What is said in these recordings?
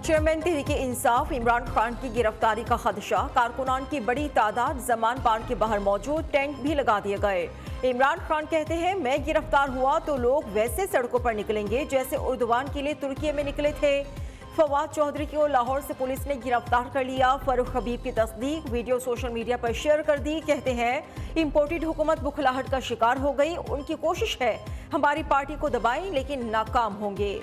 Chairman Tehreek-e Insaf Imran Khan की गिरफ्तारी का खदशा, कारकुनान की बड़ी तादाद जमान पार्क के बाहर मौजूद, टेंट भी लगा दिए गए। इमरान खान कहते हैं, मैं गिरफ्तार हुआ तो लोग वैसे सड़कों पर निकलेंगे जैसे उर्दुवान के लिए तुर्की में निकले थे। फवाद चौधरी को लाहौर से पुलिस ने गिरफ्तार कर लिया। फरूख हबीब की तस्दीक, वीडियो सोशल मीडिया पर शेयर कर दी। कहते हैं, इंपोर्टेड हुकूमत बुखलाहट का शिकार हो गई। उनकी कोशिश है हमारी पार्टी को दबाएं, लेकिन नाकाम होंगे।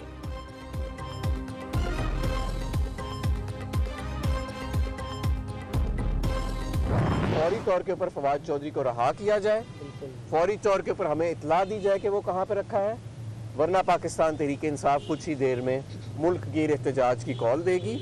फौरी तौर के ऊपर फवाद चौधरी को रहा किया जाए, फौरी तौर के ऊपर हमें इतला दी जाए कि वो कहाँ पर रखा है, वरना पाकिस्तान तहरीक इंसाफ कुछ ही देर में मुल्क गिर एहतजाज की कॉल देगी।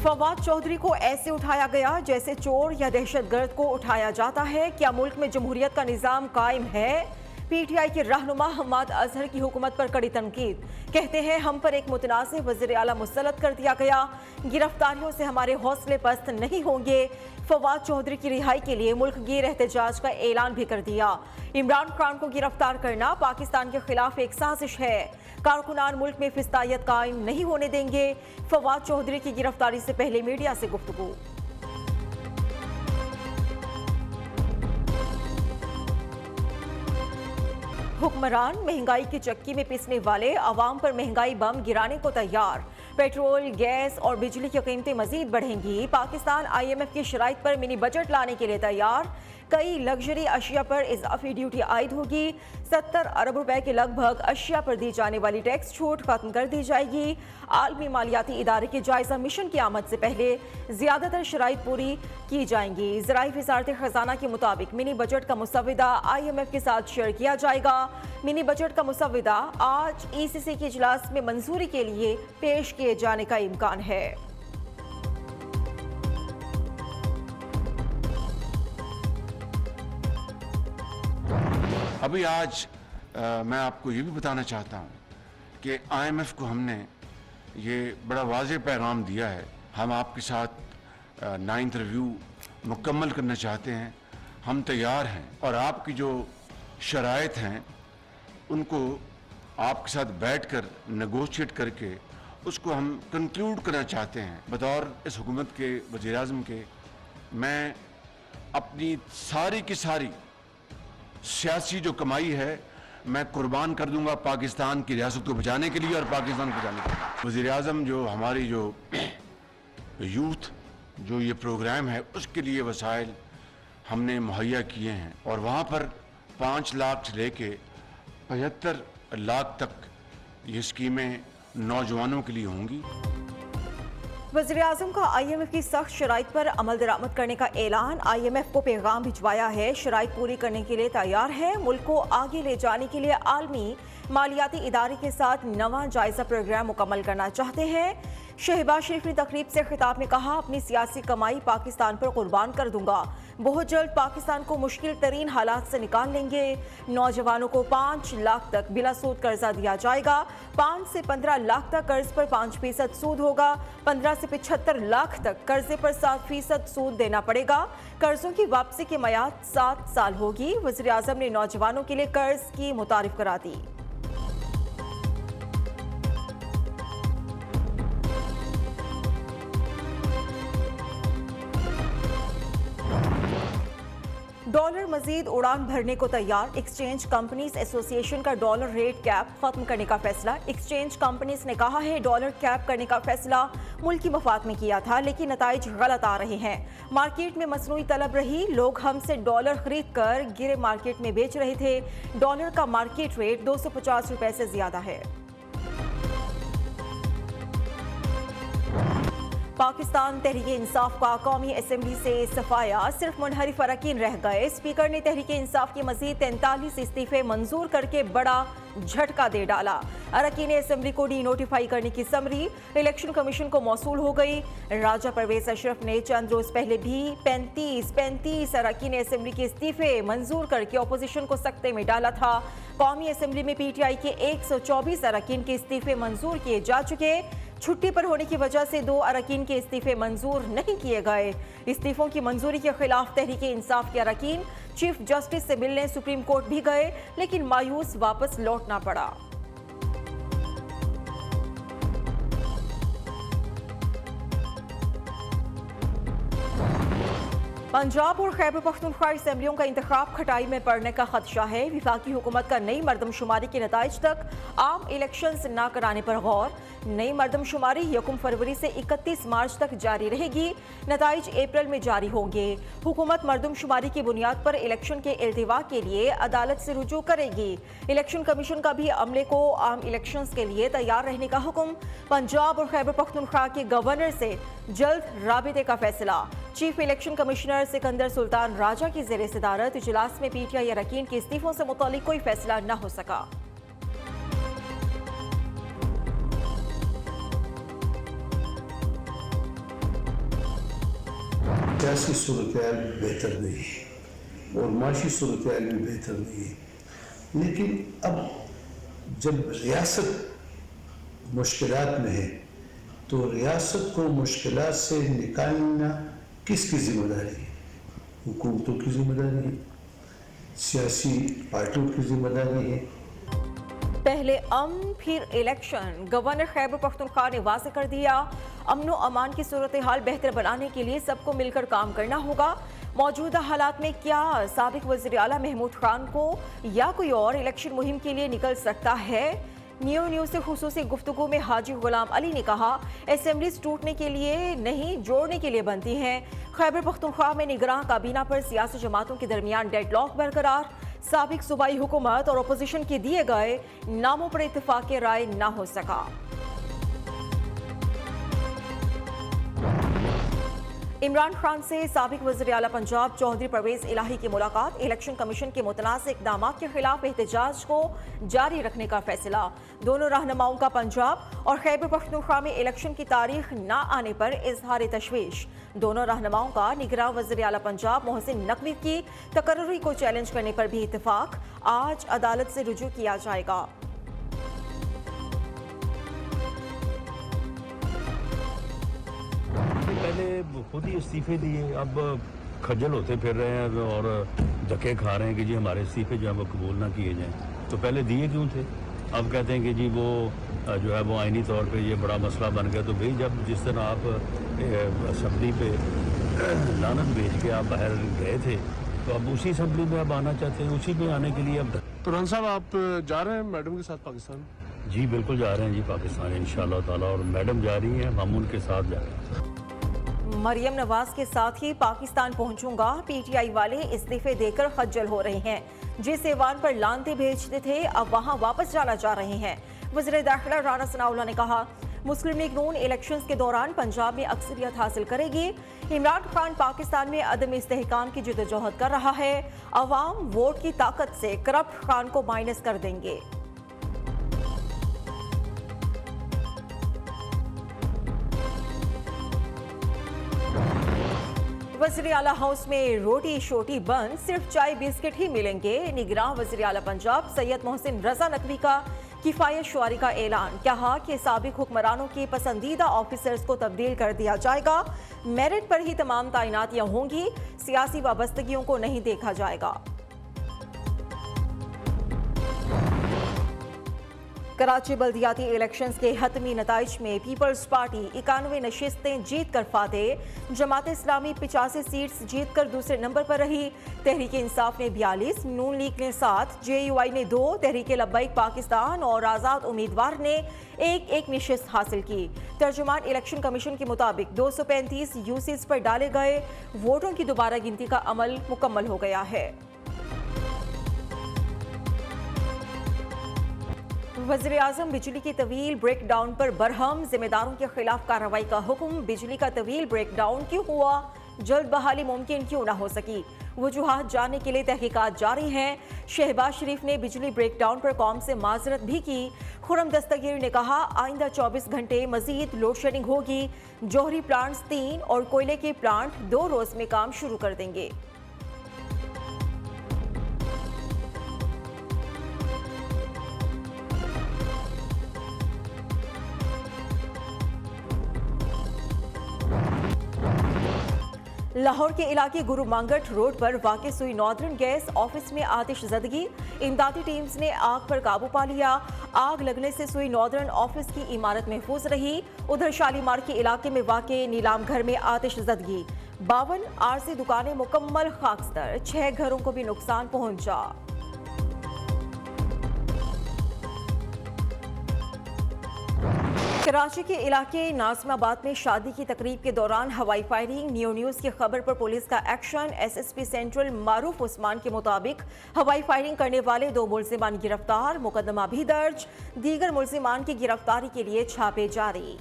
फवाद चौधरी को ऐसे उठाया गया जैसे चोर या दहशतगर्द को उठाया जाता है। क्या मुल्क में जमहूरियत का निज़ाम कायम है? पीटीआई के रहनुमा हम्माद अजहर की हुकूमत पर कड़ी तनकीद। कहते हैं, हम पर एक मुतनाज़िर वज़ीर आला मुसल्लत कर दिया गया। गिरफ्तारियों से हमारे हौसले पस्त नहीं होंगे। फवाद चौधरी की रिहाई के लिए मुल्क गिर एहतजाज का ऐलान भी कर दिया। इमरान खान को गिरफ्तार करना पाकिस्तान के खिलाफ एक साजिश है। कारकुनान मुल्क में फिस्तायत कायम नहीं होने देंगे। फवाद चौधरी की गिरफ्तारी से पहले मीडिया से गुफ्तगू। हुक्मरान महंगाई की चक्की में पिसने वाले, अवाम पर महंगाई बम गिराने को तैयार। पेट्रोल, गैस और बिजली की कीमतें मजीद बढ़ेंगी। पाकिस्तान IMF की शराइत पर मिनी बजट लाने के लिए तैयार। कई लग्जरी अशिया पर इजाफी ड्यूटी आयद होगी। 70 अरब रुपए के लगभग अशिया पर दी जाने वाली टैक्स छूट खत्म कर दी जाएगी। आलमी मालियाती इदारे के जायजा मिशन की आमद से पहले ज्यादातर शराइत पूरी की जाएंगी। ज़राई वज़ारत खजाना के मुताबिक मिनी बजट का मुसव्विदा IMF के साथ शेयर किया जाएगा। मिनी बजट का मुसव्विदा आज ECC के इजलास में मंजूरी के लिए पेश किए जाने का इम्कान है। अभी आज मैं आपको ये भी बताना चाहता हूँ कि IMF को हमने ये बड़ा वाज़ेह पैगाम दिया है। हम आपके साथ 9th रिव्यू मुकम्मल करना चाहते हैं। हम तैयार हैं और आपकी जो शराइत हैं उनको आपके साथ बैठकर नेगोशिएट करके उसको हम कंक्लूड करना चाहते हैं। बतौर इस हुकूमत के वज़ीर आज़म के, मैं अपनी सारी की सारी सियासी जो कमाई है मैं कुर्बान कर दूंगा पाकिस्तान की रियासत को बचाने के लिए और पाकिस्तान को बचाने के लिए। वज़ीर आज़म जो हमारी जो यूथ जो ये प्रोग्राम है उसके लिए वसाइल हमने मुहैया किए हैं और वहाँ पर 5 लाख से लेके 75 लाख तक ये स्कीमें नौजवानों के लिए होंगी। वज़ीर आज़म का IMF की सख्त शराइत पर अमल दरामद करने का ऐलान। IMF को पैगाम भिजवाया है, शराइत पूरी करने के लिए तैयार है। मुल्क को आगे ले जाने के लिए आलमी मालियाती इदारे के साथ नवा जायजा प्रोग्राम मुकम्मल करना चाहते हैं। शहबाज शरीफ ने तकरीब से खिताब में कहा, अपनी सियासी कमाई पाकिस्तान पर कुर्बान कर दूंगा। बहुत जल्द पाकिस्तान को मुश्किल तरीन हालात से निकाल लेंगे। नौजवानों को 5 लाख तक बिला सूद कर्जा दिया जाएगा। 5 से 15 लाख तक कर्ज पर 5% सूद होगा। 15 से 75 लाख तक कर्जे पर 7% सूद देना पड़ेगा। कर्जों की वापसी की मियाद 7 साल होगी। वज़ीर आज़म ने नौजवानों के लिए कर्ज की मुतारिफ करा दी। डॉलर मजीद उड़ान भरने को तैयार। एक्सचेंज कंपनीज एसोसिएशन का डॉलर रेट कैप खत्म करने का फैसला। एक्सचेंज कंपनीज ने कहा है, डॉलर कैप करने का फैसला मुल्की मफाद में किया था, लेकिन नताइज गलत आ रहे हैं। मार्केट में मसनूई तलब रही, लोग हमसे डॉलर खरीद कर गिरे मार्केट में बेच रहे थे। डॉलर का मार्केट रेट 250 रुपए से ज्यादा है। पाकिस्तान तहरीक इंसाफ का कौमी असम्बली से सफाया, सिर्फ मुनहरिफ अरकान रह गए। स्पीकर ने तहरीक इंसाफ के मजीद 43 इस्तीफे मंजूर करके बड़ा झटका दे डाला। अरकान असम्बली को डी नोटिफाई करने की समरी इलेक्शन कमीशन को मौसूल हो गई। राजा परवेज अशरफ ने चंद रोज पहले भी 35 अरकान असम्बली के इस्तीफे मंजूर करके अपोजिशन को सख्ते में डाला था। कौमी असम्बली में PTI के 124 अरकान के इस्तीफे मंजूर किए जा चुके। छुट्टी पर होने की वजह से 2 अरकान के इस्तीफे मंजूर नहीं किए गए। इस्तीफों की मंजूरी के खिलाफ तहरीक इंसाफ के अरकान चीफ जस्टिस से मिलने सुप्रीम कोर्ट भी गए, लेकिन मायूस वापस लौटना पड़ा। पंजाब और खैबर पख्तूनख्वा असम्बलियों का इंतखाब खटाई में पड़ने का खदशा है। विफाकी हुकूमत का नई मरदमशुमारी के नताइज तक आम इलेक्शंस न कराने पर गौर। नई मरदमशुमारी 1 फरवरी से 31 मार्च तक जारी रहेगी। नताइज अप्रैल में जारी होंगे। हुकूमत मरदमशुमारी की बुनियाद पर इलेक्शन के इल्तिवा के लिए अदालत से रुजू करेगी। इलेक्शन कमीशन का भी अमले को आम इलेक्शंस के लिए तैयार रहने का हुक्म। पंजाब और खैबर पख्तूनख्वा के गवर्नर से जल्द राबिते का फैसला। Chief election commissioner Sikandar Sultan Raja की ज़ेर सदारत इजलास में पीटीआई अरकान के इस्तीफों से मुतालिक कोई फैसला न हो सका। सियासी सूरत-ए-हाल बेहतर नहीं है और माशी सूरत-ए-हाल भी बेहतर नहीं है, लेकिन अब जब रियासत मुश्किलात में है तो रियासत को मुश्किलात से निकालना किसकी जिम्मेदारी है? हुकूमतों की जिम्मेदारी है, सियासी पार्टियों की जिम्मेदारी है। पहले अमन फिर इलेक्शन, गवर्नर खैबर पख्तूनख्वा ने वाज़ेह कर दिया। अमन व अमान की सूरत हाल बेहतर बनाने के लिए सबको मिलकर काम करना होगा। मौजूदा हालात में क्या साबिक वज़ीर आला महमूद खान को या कोई और इलेक्शन मुहिम के लिए निकल सकता है? न्यूज़ से खुसूसी गुफ्तगू में हाजी गुलाम अली ने कहा, असेंबलीज टूटने के लिए नहीं जोड़ने के लिए बनती हैं। खैबर पख्तूनख्वा में निगरान काबीना पर सियासी जमातों के दरमियान डेडलॉक बरकरार। साबिक सूबाई हुकूमत और अपोजिशन के दिए गए नामों पर इत्तेफाक राय न हो सका। इमरान खान से साबिक वज़ीर आला पंजाब चौधरी परवेज़ इलाही की मुलाकात। इलेक्शन कमीशन के मुतनाज़ इक़दाम के खिलाफ एहतजाज को जारी रखने का फैसला। दोनों रहनुमाओं का पंजाब और खैबर पख्तूनख्वा में इलेक्शन की तारीख न आने पर इजहार तशवीश। दोनों रहनुमाओं का निगरान वज़ीर आला पंजाब मोहसिन नकवी की तकर्री को चैलेंज करने पर भी इत्तेफाक। आज अदालत से रुजू किया जाएगा। पहले खुद ही इस्तीफे दिए, अब खज्जल होते फिर रहे हैं और धक्के खा रहे हैं कि जी हमारे इस्तीफे जो है वो कबूल ना किए जाएं। तो पहले दिए क्यों थे? अब कहते हैं कि जी वो जो है वो आइनी तौर पे ये बड़ा मसला बन गया। तो भाई जब जिस तरह आप असम्बली पे लानत भेज के आप बाहर गए थे, तो अब उसी असम्बली में आप आना चाहते हैं, उसी में आने के लिए अब। प्रधान साहब, आप जा रहे हैं मैडम के साथ पाकिस्तान? जी बिल्कुल जा रहे हैं जी पाकिस्तान इंशाअल्लाह ताला, और मैडम जा रही हैं, हम उनके साथ जा रहे हैं। मरियम नवाज के साथ ही पाकिस्तान पहुंचूंगा। पीटीआई वाले इस्तीफे देकर खज्जल हो रहे हैं। जिस ऐवान पर लानते भेजते थे अब वहां वापस जाना चाह रहे हैं। वज़ीर दाखिला राना सनाउल्लाह ने कहा, मुस्लिम लीग नून इलेक्शंस के दौरान पंजाब में अक्सरियत हासिल करेगी। इमरान खान पाकिस्तान में अदम इस्तेहकाम की जदोजहद कर रहा है। अवाम वोट की ताकत से करप्ट खान को माइनस कर देंगे। वज़ीर आला हाउस में रोटी शोटी बंद, सिर्फ चाय बिस्किट ही मिलेंगे। निगरान वज़ीर आला पंजाब सैयद मोहसिन रजा नकवी का किफ़ायत शुआरी का ऐलान। कहा कि साबिक हुक्मरानों के पसंदीदा ऑफिसर्स को तब्दील कर दिया जाएगा। मेरिट पर ही तमाम तैनातियां होंगी, सियासी वाबस्तगियों को नहीं देखा जाएगा। कराची बल्दियाती इलेक्शंस के हतमी नताइज में पीपल्स पार्टी 91 नशिस्तें जीत कर फातेह। जमात इस्लामी 85 सीट्स जीत कर दूसरे नंबर पर रही। तहरीक इंसाफ ने 42, नून लीग ने 7, JUI ने 2, तहरीक लब्बैक पाकिस्तान और आज़ाद उम्मीदवार ने एक नशिस्त हासिल की। तर्जुमान इलेक्शन कमीशन के मुताबिक 235 यूसीज पर डाले गए वोटों की दोबारा गिनती का अमल मुकम्मल हो गया है। वज़ीर आज़म बिजली की तवील ब्रेक डाउन पर बरहम, जिम्मेदारों के खिलाफ कार्रवाई का हुक्म। बिजली का तवील ब्रेक डाउन क्यों हुआ, जल्द बहाली मुमकिन क्यों ना हो सकी, वजूहात जानने के लिए तहकीकात जारी हैं। शहबाज शरीफ ने बिजली ब्रेक डाउन पर कौम से माजरत भी की। खुर्रम दस्तगीर ने कहा, आइंदा 24 घंटे मजीद लोड शेडिंग होगी। जौहरी प्लांट्स 3 और कोयले के प्लांट 2 रोज में काम शुरू कर देंगे। लाहौर के इलाके गुरु मांगट रोड पर वाक़ सुई नॉर्दर्न गैस ऑफिस में आतिशज़दगी। इमदादी टीम्स ने आग पर काबू पा लिया। आग लगने से सुई नॉर्दर्न ऑफिस की इमारत महफूज रही। उधर शालीमार के इलाके में वाक़ नीलाम घर में आतिशज़दगी। 52 आरजी दुकानें मुकम्मल खाकस्तर, 6 घरों को भी नुकसान पहुंचा। कराची के इलाके नाज़िमाबाद में शादी की तकरीब के दौरान हवाई फायरिंग। न्यूज़ की खबर पर पुलिस का एक्शन। एसएसपी सेंट्रल मारूफ उस्मान के मुताबिक हवाई फायरिंग करने वाले 2 मुल्जिमान गिरफ्तार, मुकदमा भी दर्ज, दीगर मुल्जिमान की गिरफ्तारी के लिए छापे जारी।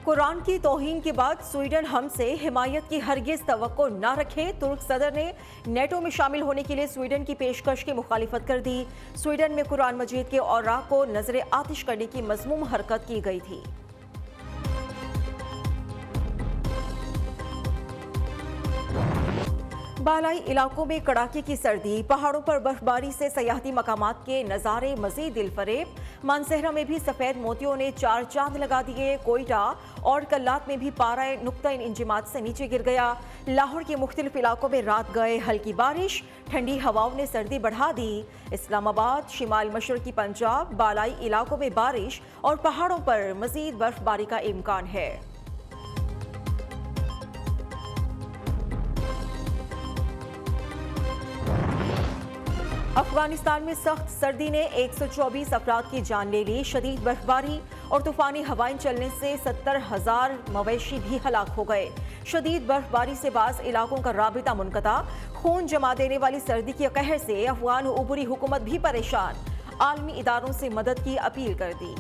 कुरान की तौहीन के बाद स्वीडन हमसे हिमायत की हरगिज तवक्को न रखे। तुर्क सदर ने नेटो में शामिल होने के लिए स्वीडन की पेशकश की मुखालिफत कर दी। स्वीडन में कुरान मजीद के औराक को नजर आतिश करने की मज़मूम हरकत की गई थी। बालाई इलाकों में कड़ाके की सर्दी, पहाड़ों पर बर्फबारी से सयाहती मकामात के नज़ारे मजीद दिलफरेब। मानसहरा में भी सफ़ेद मोतियों ने 4 चांद लगा दिए। कोयटा और कल्लात में भी पारा नुक्ता इंजमात से नीचे गिर गया। लाहौर के मुख्तलिफ इलाकों में रात गए हल्की बारिश, ठंडी हवाओं ने सर्दी बढ़ा दी। इस्लामाबाद, शिमाल मशरकी पंजाब, बालाई इलाकों में बारिश और पहाड़ों पर मजीद बर्फबारी का इम्कान है। अफगानिस्तान में सख्त सर्दी ने 124 अफराद की जान ले ली। शदीद बर्फबारी और तूफानी हवाएं चलने से 70,000 मवेशी भी हलाक हो गए। शदीद बर्फबारी से बाज़ इलाकों का राबिता मुनक़ता। खून जमा देने वाली सर्दी के कहर से अफगान ऊपरी हुकूमत भी परेशान। आलमी इदारों से मदद की अपील कर दी।